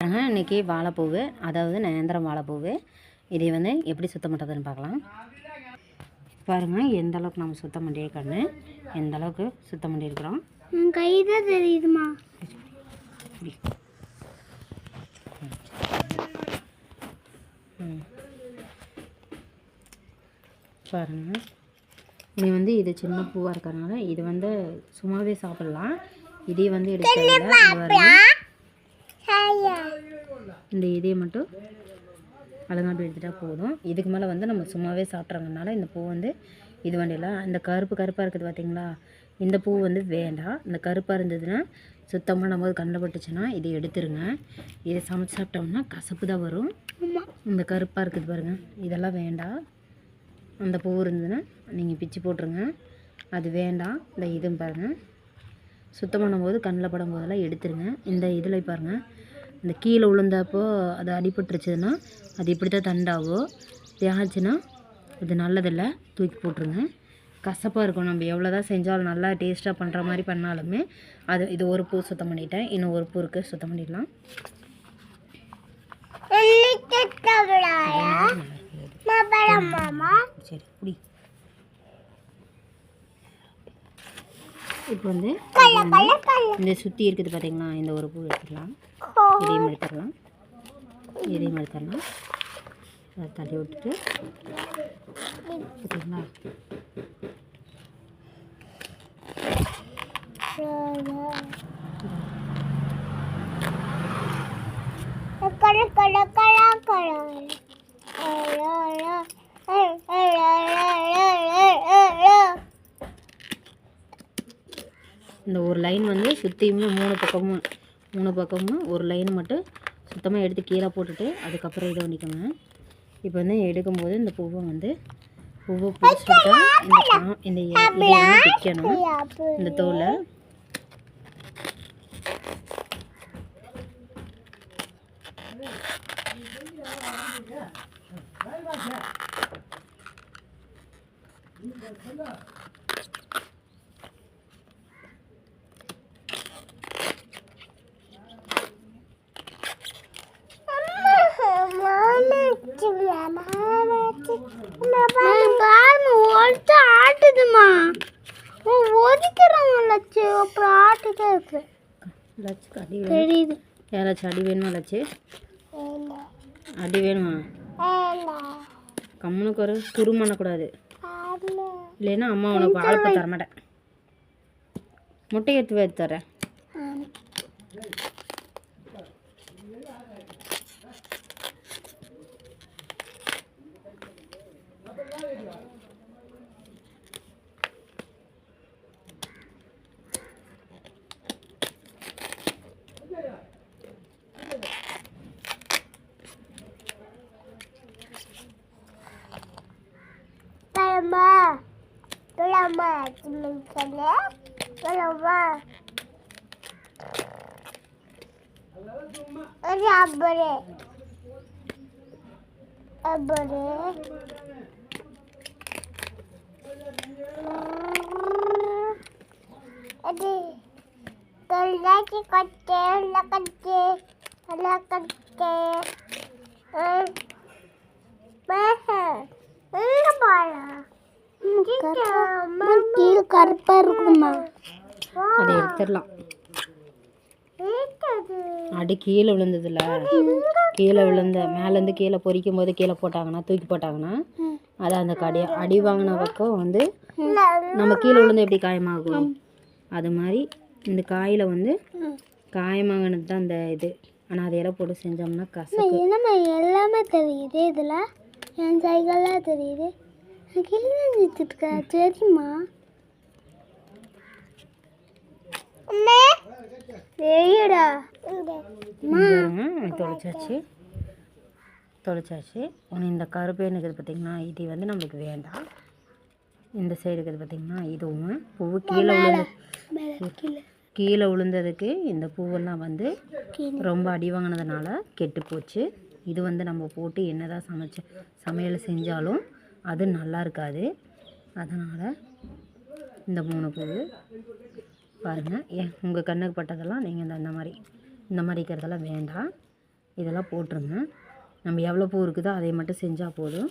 இன்றைக்கி வாழைப்பூவு, அதாவது நேந்திரம் வாழைப்பூவு. இதை வந்து எப்படி சுத்தம் பண்ணுறதுன்னு பார்க்கலாம். பாருங்கள் எந்த அளவுக்கு நம்ம சுத்தம் பண்ணியிருக்கோன்னு, எந்த அளவுக்கு சுத்தம் பண்ணியிருக்கிறோம். கை தான் தெரியுதுமா. பாருங்கள், இது வந்து இது சின்ன பூவாக இருக்கிறதுனால இது வந்து சும்மாவே சாப்பிட்லாம். இதே வந்து எடுத்து இந்த இதையை மட்டும் அலங்காட்டு எடுத்துகிட்டா போதும். இதுக்கு மேலே வந்து நம்ம சும்மாவே சாப்பிட்றதுனால இந்த பூ வந்து இது வண்டியில் இந்த கருப்பாக இருக்குது பார்த்திங்களா, இந்த பூ வந்து வேண்டாம். இந்த கருப்பாக இருந்ததுன்னா சுத்தமாக நம்ம கண்டுபட்டுச்சுன்னா இதை எடுத்துருங்க. இதை சமைச்சு சாப்பிட்டோம்னா கசப்பு தான் வரும். இந்த கருப்பாக இருக்குது பாருங்கள், இதெல்லாம் வேண்டாம். அந்த பூ இருந்ததுன்னா நீங்கள் பிச்சு போட்டுருங்க, அது வேண்டாம். இந்த இதுவும் பாருங்கள், சுத்தம் பண்ணும்போது கண்ணில் படும் போதெல்லாம் எடுத்துருங்க. இந்த இதில் பாருங்கள், இந்த கீழே விழுந்தப்போ அது அடிபட்டுருச்சுன்னா அது இப்படி தான் தண்டாகும். தேய்ச்சின்னா இது நல்லதில்லை, தூக்கி போட்டுருங்க. கசப்பாக இருக்கும். நம்ம எவ்வளோ தான் செஞ்சாலும் நல்லா டேஸ்ட்டாக பண்ணுற மாதிரி பண்ணாலுமே அது இது ஒரு பூ சுத்தம் பண்ணிட்டேன், இன்னும் ஒரு பூ இருக்குது, சுத்தம் பண்ணிடலாம். சரி குடி. இப்போ வந்து இந்த சுற்றி இருக்குது பார்த்தீங்களா, இந்த ஒரு பூ எடுத்துடலாம். இதையும் எடுத்துடலாம், இதையும் எடுத்துடலாம். அதை தள்ளி விட்டுட்டு பார்த்தீங்களா, இந்த ஒரு லைன் வந்து சுற்றியுமே மூணு பக்கமும் ஒரு லைன் மட்டும் சுத்தமாக எடுத்து கீழே போட்டுட்டு அதுக்கப்புறம் இதை பண்ணிக்கோங்க. இப்போ வந்து எடுக்கும்போது இந்த பூவை பிடிச்சிட்டா இந்த இதை வந்து பிக்கணும், இந்த தோலை. ஆட்டுதுமா, ஒதுக்கிறோம் லட்சு, அப்புறம் ஆட்டுதே இருக்கு. லட்சுக்கு அடி தெரியுது. யாராச்சும் அடி வேணுமா? லட்சு அடி வேணுமா? கம்முனுக்கு ஒரு துரு பண்ணக்கூடாது, இல்லைன்னா அம்மா உனக்கு வாழைப்பூ தரமாட்டேன். முட்டை எடுத்து வைத்து தரேன். கருப்பா இருக்குமா, அதை எடுத்துடலாம். அடி கீழே விழுந்ததில்ல, கீழே விழுந்த மேலேருந்து கீழே பொறிக்கும் போது கீழே போட்டாங்கன்னா தூக்கி போட்டாங்கன்னா அது அந்த அடி வாங்கின பக்கம் வந்து நம்ம கீழே விழுந்து எப்படி காயமாகும் அது மாதிரி இந்த காயில் வந்து காயமாகினது தான் அந்த இது. ஆனால் அதையெல்லாம் போட்டு செஞ்சோம்னா கசப்பு. என்னம்மா எல்லாமே தெரியுது, இதில் என் சைகள்லாம் தெரியுது. சரிம்மா, தொலைச்சாச்சு. ஒன்று இந்த கருப்பேன்னு இருக்குது பார்த்திங்கன்னா, இது வந்து நம்மளுக்கு வேண்டாம். இந்த சைடு இருக்குது பார்த்திங்கன்னா, இதுவும் பூவு கீழே விழுந்ததுக்கு இந்த பூவெல்லாம் வந்து ரொம்ப அடி வாங்கினதுனால கெட்டு போச்சு. இது வந்து நம்ம போட்டு என்ன தான் சமையல் செஞ்சாலும் அது நல்லா இருக்காது. அதனால் இந்த 3 பூ பாருங்கள். உங்கள் கண்ணுக்கு பட்டதெல்லாம் நீங்கள் இந்த மாதிரி இருக்கிறதெல்லாம் வேண்டாம். இதெல்லாம் போட்டுருங்க. நம்ம எவ்வளோ பூ இருக்குதோ அதை மட்டும் செஞ்சால் போதும்.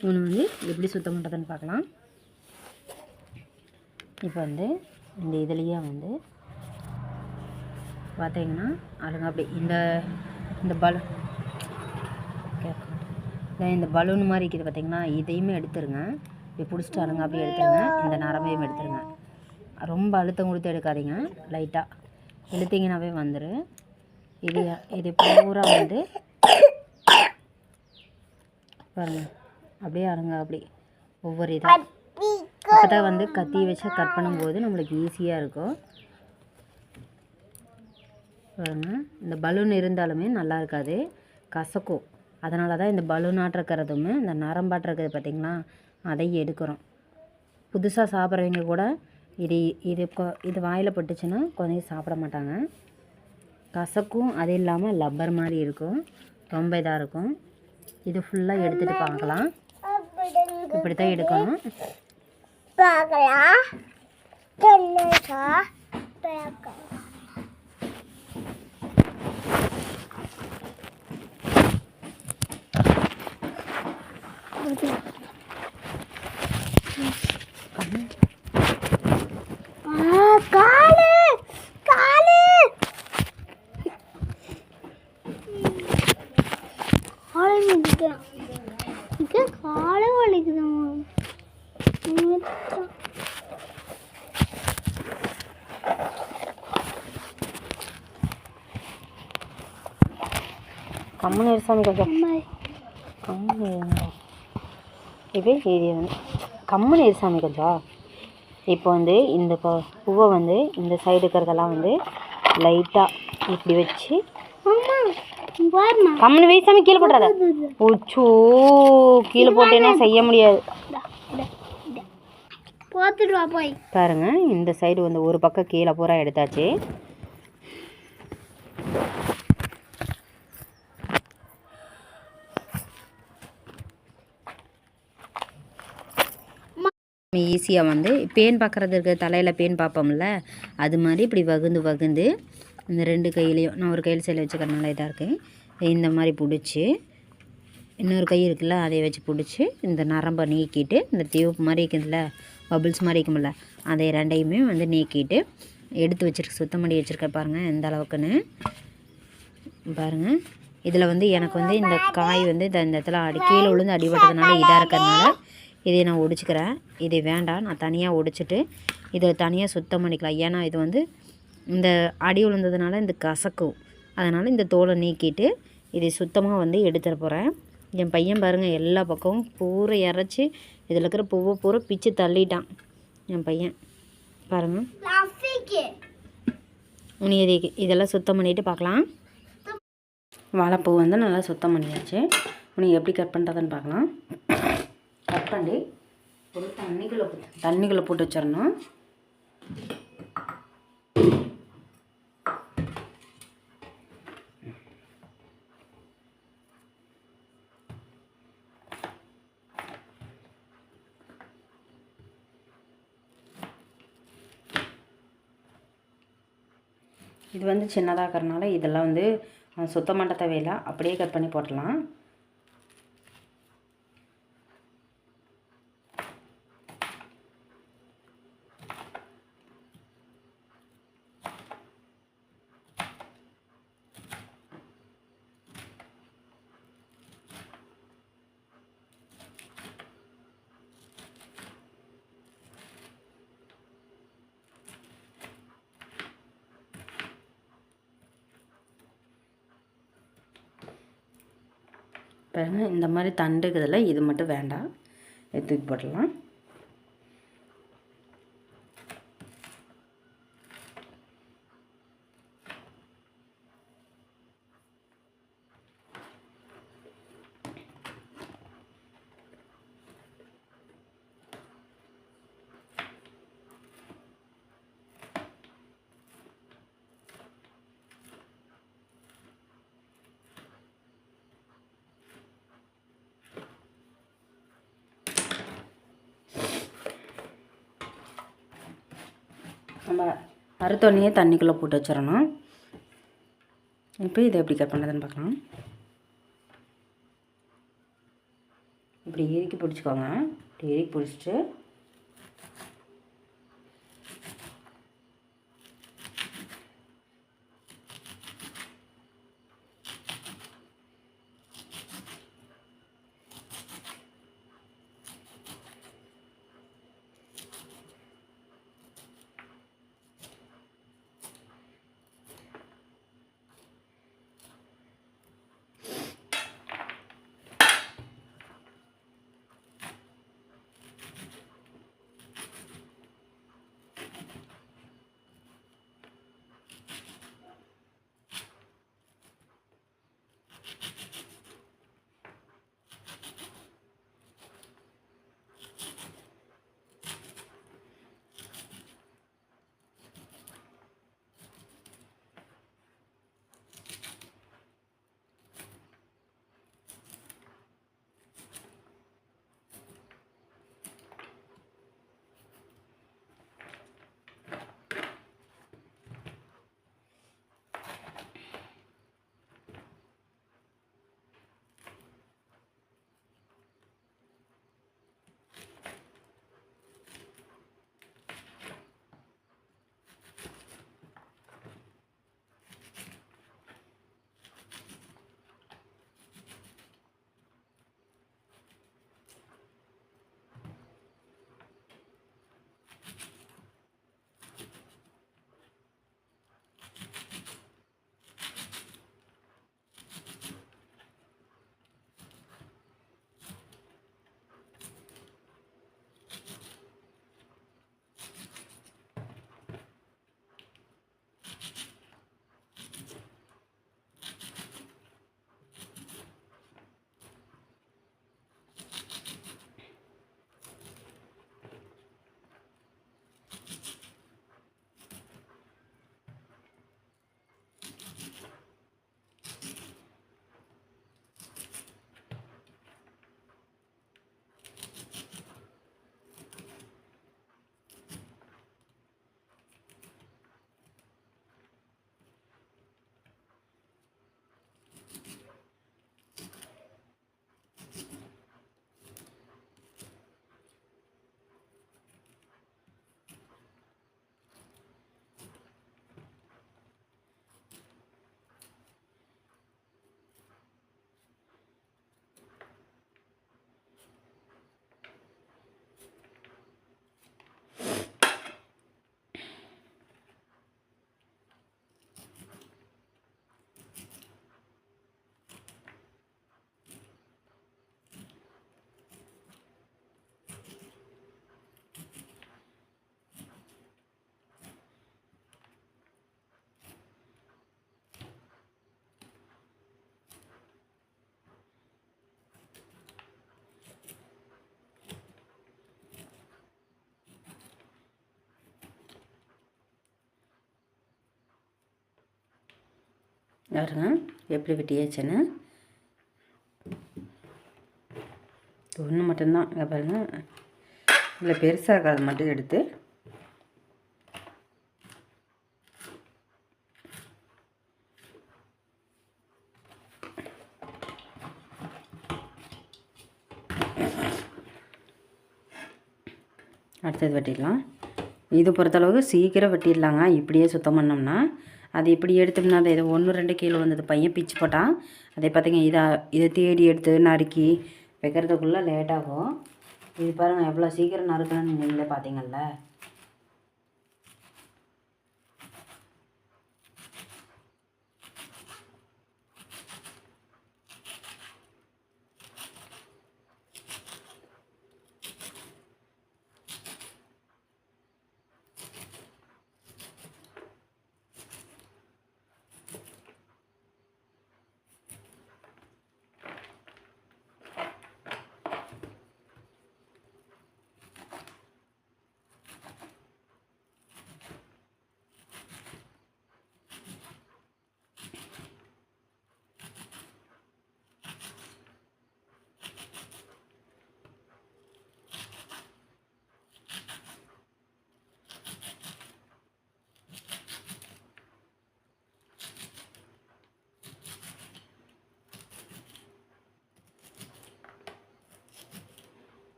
இவனை வந்து எப்படி சுத்தம் பண்ணுறதுன்னு பார்க்கலாம். இப்போ வந்து இந்த இதுலேயே வந்து பார்த்தீங்கன்னா அதுங்க அப்படி இந்த பலூன் இந்த பலூன் மாதிரி இருக்குது பார்த்தீங்கன்னா, இதையுமே எடுத்துருங்க. இப்படி பிடிச்சிட்டு அருங்க அப்படியே எடுத்துருங்க. இந்த நரம்பையும் எடுத்துருங்க. ரொம்ப அழுத்தம் கொடுத்து எடுக்காதீங்க, லைட்டாக இழுத்தீங்கன்னாவே வந்துடும். இது பூரா வந்து பாருங்க அப்படியே அருங்க அப்படி ஒவ்வொரு இதாக. அப்போ தான் வந்து கத்தி வச்சு கட் பண்ணும்போது நம்மளுக்கு ஈஸியாக இருக்கும். பாருங்க இந்த பலூன் இருந்தாலுமே நல்லா இருக்காது, கசக்கும். அதனால தான் இந்த பலூனாட்டிருக்கிறதுமே இந்த நரம்பாட்டிருக்கிறது பார்த்திங்களா, அதையும் எடுக்கிறோம். புதுசாக சாப்பிட்றவங்க கூட இது வாயில் பட்டுச்சுன்னா கொஞ்சம் சாப்பிட மாட்டாங்க, கசக்கும். அது இல்லாமல் லப்பர் மாதிரி இருக்கும், ரொம்ப இதாக இருக்கும். இது ஃபுல்லாக எடுத்துகிட்டு பார்க்கலாம். இப்படி தான் எடுக்கணும். காலை வலிக்குதான். கம்மன் இருசாமி கொஞ்சம் கம்மன் இருசாமி கொஞ்சம். இப்போ வந்து இந்த பூவை வந்து இந்த சைடு இருக்கிறதெல்லாம் வந்து லைட்டாக இப்படி வச்சு கம்மன் வைசாமி கீழே போட்டுறாத. ஓச்சோ, கீழே போட்டேன்னா செய்ய முடியாது. பாருங்க இந்த சைடு வந்து ஒரு பக்கம் கீழே பூரா எடுத்தாச்சு. ஈஸியாக வந்து பேன் பார்க்குறது இருக்க, தலையில் பேன் பார்ப்போம்ல, அது மாதிரி இப்படி வகுந்து இந்த ரெண்டு கையிலையும், நான் ஒரு கையில் சில வச்சுக்கிறனால இதாக இருக்கேன், இந்த மாதிரி பிடிச்சி இன்னொரு கை இருக்குல்ல அதை வச்சு பிடிச்சி இந்த நரம்பை நீக்கிட்டு, இந்த டியூப் மாதிரி இருக்குதுல்ல, பபிள்ஸ் மாதிரி இருக்குமில்ல, அதை ரெண்டையுமே வந்து நீக்கிட்டு எடுத்து வச்சுருக்கு, சுத்தம் பண்ணி வச்சுருக்க. பாருங்கள் எந்த அளவுக்குன்னு பாருங்கள். இதில் வந்து எனக்கு வந்து இந்த காய் வந்து இந்த இடத்துல கீழே விழுந்து அடிபட்டதுனால இதாக இருக்கிறதுனால இதை நான் ஒடிச்சிக்கிறேன். இது வேண்டாம், நான் தனியாக ஒடிச்சிட்டு இதில் தனியாக சுத்தம் பண்ணிக்கலாம். ஏன்னா இது வந்து இந்த அடி விழுந்ததுனால இந்த கசக்கும், அதனால் இந்த தோலை நீக்கிட்டு இதை சுத்தமாக வந்து எடுத்துட போகிறேன். என் பையன் பாருங்கள் எல்லா பக்கமும் பூரா இறச்சி இதில் இருக்கிற பூவை பூரா பிச்சு தள்ளிட்டான் என் பையன். பாருங்கள் உனி இதெல்லாம் சுத்தம் பண்ணிவிட்டு பார்க்கலாம். வாழைப்பூ வந்து நல்லா சுத்தம் பண்ணியாச்சு. உனி எப்படி கட் பண்ணுறதுன்னு பார்க்கலாம். கட் பண்ணி ஒரு தண்ணிக்குள்ளே போட்டு வச்சிடணும். இது வந்து சின்னதாக இருக்கிறனால இதெல்லாம் வந்து சுத்தம் பண்ண தேவையில்லை, அப்படியே கட் பண்ணி போடலாம். பாருங்க இந்த மாதிரி தண்டு இருக்குதுல்ல, இது மட்டும் வேண்டாம், தூக்கி போடலாம். நம்ம அறுத்தோடனே தண்ணிக்குள்ளே போட்டு வச்சிடணும். இப்போ இதை எப்படி கட் பண்ணுறதுன்னு பார்க்கலாம். இப்படி இறுக்கி பிடிச்சிக்கோங்க. இப்படி இறுக்கி பிடிச்சிட்டு பாருங்க எப்படி வெட்டியாச்சுன்னு. ஒன்று மட்டும்தான் இங்கே பாருங்கள். இதில் பெருசாக இருக்கிறத மட்டும் எடுத்து அடுத்தது வெட்டிடலாம். இது பொறுத்தளவுக்கு சீக்கிரம் வெட்டிடலாங்க. இப்படியே சுத்தம் பண்ணோம்னா அது இப்படி எடுத்தோம்னா அது ஏதோ 1-2 கீழே வந்தது. பையன் பிச்சு போட்டான். அதே பார்த்திங்க இதை தேடி எடுத்து நறுக்கி வைக்கிறதுக்குள்ளே லேட்டாகும். இது பாருங்கள் எவ்வளோ சீக்கிரம் நறுக்கணும்னு நீங்களே பார்த்தீங்கல்ல.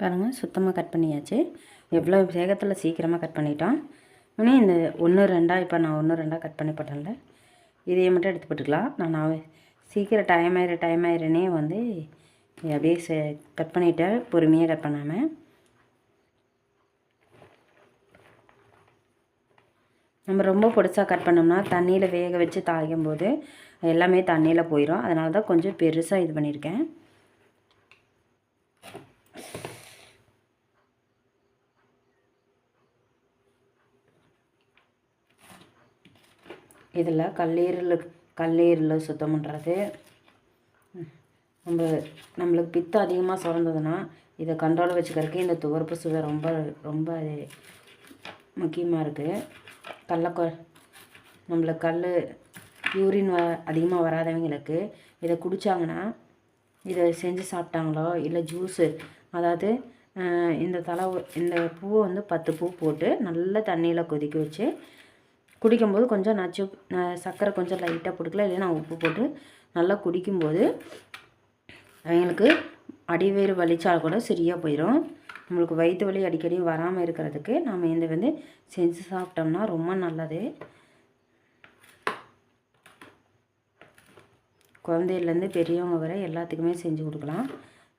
பாருங்கள் சுத்தமாக கட் பண்ணியாச்சு. எவ்வளோ வேகத்தில் சீக்கிரமாக கட் பண்ணிட்டோம். இன்னும் இந்த 1 2 இப்போ நான் 1 2 கட் பண்ணி போட்டேன்ல, இதையை மட்டும் எடுத்து போட்டுக்கலாம். நான் சீக்கிரம் டைம் ஆயிருன்னே வந்து அப்படியே கட் பண்ணிவிட்டேன், பொறுமையாக கட் பண்ணாமல். நம்ம ரொம்ப பொடிசா கட் பண்ணோம்னா தண்ணியில் வேக வச்சு தாளிக்கும் போது எல்லாமே தண்ணியில் போயிடும். அதனால தான் கொஞ்சம் பெருசாக இது பண்ணியிருக்கேன். இதில் கல்லீரல் சுத்தம் பண்ணுறது, நம்மளுக்கு பித்தம் அதிகமாக சுரந்ததுன்னா இதை கண்ட்ரோல் வச்சுக்கிறதுக்கு இந்த துவர்ப்பு சுவை ரொம்ப ரொம்ப முக்கியமாக இருக்குது. நம்மளுக்கு யூரின் அதிகமாக வராதவங்களுக்கு இதை குடித்தாங்கன்னா, இதை செஞ்சு சாப்பிட்டாங்களோ இல்லை ஜூஸு, அதாவது இந்த பூவை வந்து 10 பூ போட்டு நல்ல தண்ணியில் கொதிக்க வச்சு குடிக்கும்போது கொஞ்சம் சர்க்கரை கொஞ்சம் லைட்டாக போட்டுக்கலாம், இல்லைன்னா உப்பு போட்டு நல்லா குடிக்கும்போது அவங்களுக்கு அடிவயிறு வலிச்சால் கூட சரியாக போயிடும். நம்மளுக்கு வயிற்று வலி அடிக்கடி வராமல் இருக்கிறதுக்கு நம்ம இந்த வந்து செஞ்சு சாப்பிட்டோம்னா ரொம்ப நல்லது. குழந்தையிலேருந்து பெரியவங்க வரை எல்லாத்துக்குமே செஞ்சு கொடுக்கலாம்,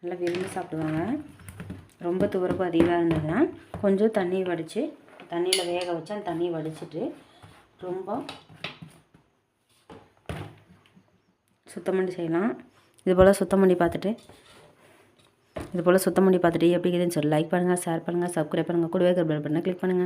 நல்லா விரும்பி சாப்பிடுவாங்க. ரொம்ப துவர்ப்பு அதிகமாக இருந்ததுன்னா கொஞ்சம் தண்ணி வடித்து தண்ணியில் வேக வச்சு அந்த தண்ணியை வடிச்சிட்டு ரொம்ப சுத்தம் பண்ணி செய்யலாம். இதுபோல் சுத்தம் பண்ணி பார்த்துட்டு எப்படி இருக்குதுன்னு சொல்லி லைக் பண்ணுங்கள், ஷேர் பண்ணுங்கள், சப்ஸ்கிரைப் பண்ணுங்கள், கூடவே பெல் பட்டனை கிளிக் பண்ணுங்கள்.